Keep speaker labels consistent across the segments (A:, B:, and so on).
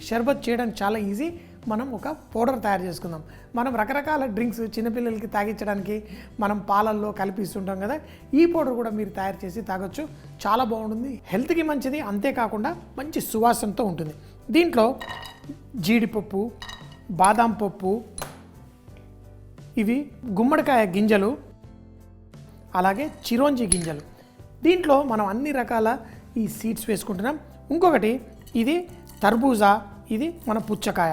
A: షర్బత్ చేయడానికి చాలా ఈజీ. మనం ఒక పౌడర్ తయారు చేసుకుందాం. మనం రకరకాల డ్రింక్స్ చిన్నపిల్లలకి తాగించడానికి మనం పాలల్లో కలిపిస్తుంటాం కదా, ఈ పౌడర్ కూడా మీరు తయారు చేసి తాగొచ్చు. చాలా బాగుంటుంది, హెల్త్కి మంచిది, అంతేకాకుండా మంచి సువాసనతో ఉంటుంది. దీంట్లో జీడిపప్పు, బాదాం పప్పు, ఇవి గుమ్మడికాయ గింజలు, అలాగే చిరోంజి గింజలు. దీంట్లో మనం అన్ని రకాల ఈ సీడ్స్ వేసుకుంటున్నాం. ఇంకొకటి ఇది తర్బూజా, ఇది మన పుచ్చకాయ.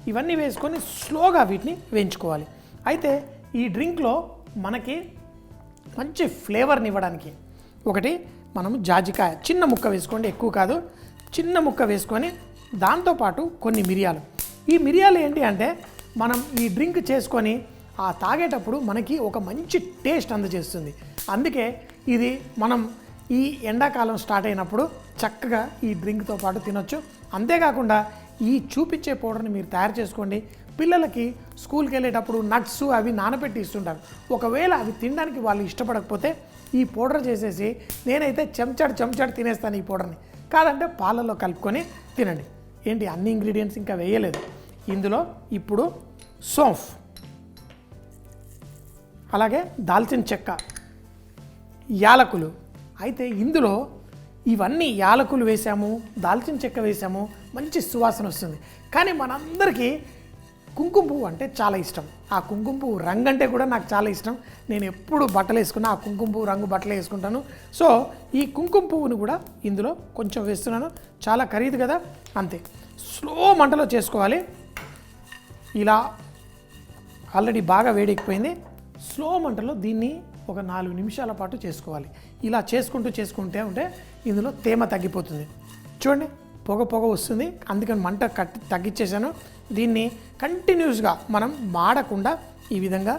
A: ఇవన్నీ వేసుకొని స్లోగా వీటిని వేయించుకోవాలి. అయితే ఈ డ్రింక్లో మనకి మంచి ఫ్లేవర్ని ఇవ్వడానికి ఒకటి మనము జాజికాయ చిన్న ముక్క వేసుకోండి, ఎక్కువ కాదు, చిన్న ముక్క వేసుకొని దాంతోపాటు కొన్ని మిరియాలు. ఈ మిరియాలు ఏంటి అంటే మనం ఈ డ్రింక్ చేసుకొని ఆ తాగేటప్పుడు మనకి ఒక మంచి టేస్ట్ అందజేస్తుంది. అందుకే ఇది మనం ఈ ఎండాకాలం స్టార్ట్ అయినప్పుడు చక్కగా ఈ డ్రింక్తో పాటు తినొచ్చు. అంతేకాకుండా ఈ చూపించే పౌడర్ని మీరు తయారు చేసుకోండి. పిల్లలకి స్కూల్కి వెళ్ళేటప్పుడు నట్స్ అవి నానబెట్టి ఇస్తుంటారు. ఒకవేళ అవి తినడానికి వాళ్ళు ఇష్టపడకపోతే ఈ పౌడర్ చేసేసి, నేనైతే చెంచాడు తినేస్తాను ఈ పౌడర్ని. కాదంటే పాలల్లో కలుపుకొని తినండి. ఏంటి అన్ని ఇంగ్రీడియంట్స్ ఇంకా వేయలేదు. ఇందులో ఇప్పుడు సోంఫ్, అలాగే దాల్చిన చెక్క, యాలకులు. అయితే ఇందులో ఇవన్నీ యాలకులు వేసాము, దాల్చిన చెక్క వేసాము, మంచి సువాసన వస్తుంది. కానీ మనందరికీ కుంకుమ పువ్వు అంటే చాలా ఇష్టం. ఆ కుంకుమ పువ్వు రంగు అంటే కూడా నాకు చాలా ఇష్టం. నేను ఎప్పుడు బట్టలు వేసుకున్నా ఆ కుంకుమ పువ్వు రంగు బట్టలు వేసుకుంటాను. సో ఈ కుంకుమ పువ్వును కూడా ఇందులో కొంచెం వేస్తున్నాను. చాలా ఖరీదు కదా, అంతే. స్లో మంటలో చేసుకోవాలి. ఇలా ఆల్రెడీ బాగా వేడెక్కిపోయింది. స్లో మంటలో దీన్ని ఒక 4 నిమిషాల పాటు చేసుకోవాలి. ఇలా చేసుకుంటే ఉంటే ఇందులో తేమ తగ్గిపోతుంది. చూడండి, పొగ వస్తుంది, అందుకని మంట తగ్గించేసాను. దీన్ని కంటిన్యూస్గా మనం మాడకుండా ఈ విధంగా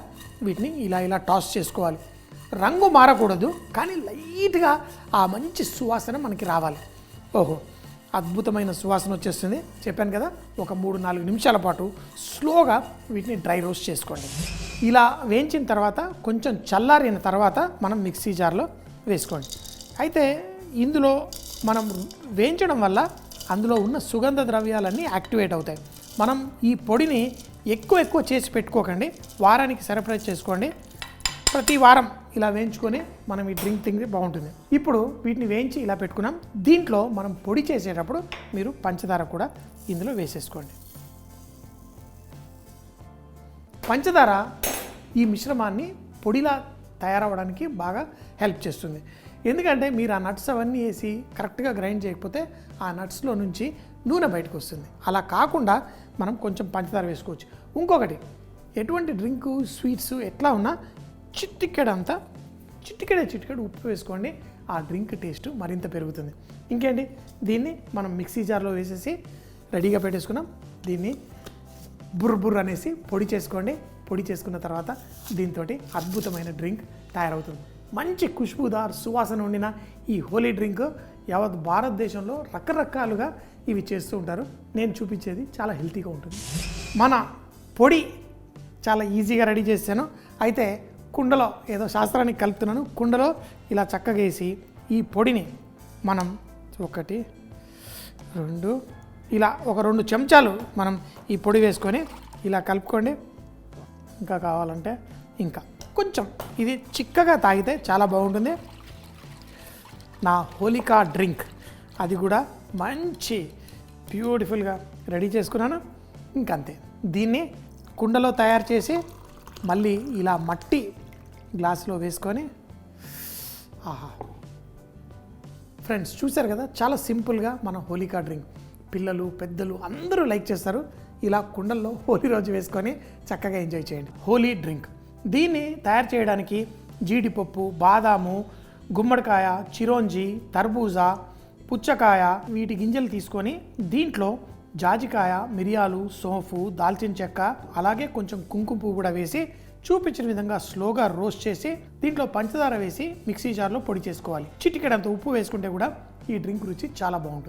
A: వీటిని ఇలా టాస్ చేసుకోవాలి. రంగు మారకూడదు, కానీ లైట్గా ఆ మంచి సువాసన మనకి రావాలి. ఓహో, అద్భుతమైన సువాసన వచ్చేస్తుంది. చెప్పాను కదా, ఒక 3-4 నిమిషాల పాటు స్లోగా వీటిని డ్రై రోస్ట్ చేసుకోండి. ఇలా వేయించిన తర్వాత కొంచెం చల్లారిన తర్వాత మనం మిక్సీ జార్లో వేసుకోండి. అయితే ఇందులో మనం వేయించడం వల్ల అందులో ఉన్న సుగంధ ద్రవ్యాలన్నీ యాక్టివేట్ అవుతాయి. మనం ఈ పొడిని ఎక్కువ చేసి పెట్టుకోకండి, వారానికి సరిపడా చేసుకోండి. ప్రతి వారం ఇలా వేయించుకొని మనం ఈ డ్రింక్ తింటే బాగుంటుంది. ఇప్పుడు వీటిని వేయించి ఇలా పెట్టుకున్నాం. దీంట్లో మనం పొడి చేసేటప్పుడు మీరు పంచదార కూడా ఇందులో వేసేసుకోండి. పంచదార ఈ మిశ్రమాన్ని పొడిలా తయారవడానికి బాగా హెల్ప్ చేస్తుంది. ఎందుకంటే మీరు ఆ నట్స్ అవన్నీ వేసి కరెక్ట్గా గ్రైండ్ చేయకపోతే ఆ నట్స్లో నుంచి నూనె బయటకు వస్తుంది. అలా కాకుండా మనం కొంచెం పంచదార వేసుకోవచ్చు. ఇంకొకటి, ఎటువంటి డ్రింకు స్వీట్స్ ఎట్లా ఉన్నా చిటికెడు ఉప్పు వేసుకోండి. ఆ డ్రింక్ టేస్ట్ మరింత పెరుగుతుంది. ఇంకేంటి, దీన్ని మనం మిక్సీ జార్లో వేసేసి రెడీగా పెట్టేసుకున్నాం. దీన్ని బుర్ర అనేసి పొడి చేసుకోండి. పొడి చేసుకున్న తర్వాత దీంతో అద్భుతమైన డ్రింక్ తయారవుతుంది. మంచి ఖుష్బూదార్ సువాసన ఉండిన ఈ హోలీ డ్రింక్ యావత్ భారతదేశంలో రకరకాలుగా ఇవి చేస్తూ ఉంటారు. నేను చూపించేది చాలా హెల్తీగా ఉంటుంది. మన పొడి చాలా ఈజీగా రెడీ చేశాను. అయితే కుండలో ఏదో శాస్త్రానికి కలుపుతున్నాను. కుండలో ఇలా చక్కగా వేసి ఈ పొడిని మనం 1, 2 ఇలా ఒక 2 చెంచాలు మనం ఈ పొడి వేసుకొని ఇలా కలుపుకోండి. ఇంకా కావాలంటే ఇంకా కొంచెం, ఇది చిక్కగా తాగితే చాలా బాగుంటుంది. నా హోలికా డ్రింక్ అది కూడా మంచి బ్యూటిఫుల్గా రెడీ చేసుకున్నాను. ఇంకంతే. దీన్ని కుండలో తయారు చేసి మళ్ళీ ఇలా మట్టి గ్లాసులో వేసుకొని, ఆహా ఫ్రెండ్స్ చూశారు కదా, చాలా సింపుల్గా మన హోలికా డ్రింక్ పిల్లలు పెద్దలు అందరూ లైక్ చేస్తారు. ఇలా కుండల్లో హోలీ రోజు వేసుకొని చక్కగా ఎంజాయ్ చేయండి. హోలీ డ్రింక్ దీన్ని తయారు చేయడానికి జీడిపప్పు, బాదాము, గుమ్మడికాయ, చిరోంజి, తర్బూజా, పుచ్చకాయ వీటి గింజలు తీసుకొని దీంట్లో జాజికాయ, మిరియాలు, సోంఫు, దాల్చిన చెక్క, అలాగే కొంచెం కుంకుమ పువ్వు కూడా వేసి చూపించిన విధంగా స్లోగా రోస్ట్ చేసి దీంట్లో పంచదార వేసి మిక్సీ జార్లో పొడి చేసుకోవాలి. చిటికెడంత ఉప్పు వేసుకుంటే కూడా ఈ డ్రింక్ రుచి చాలా బాగుంటుంది.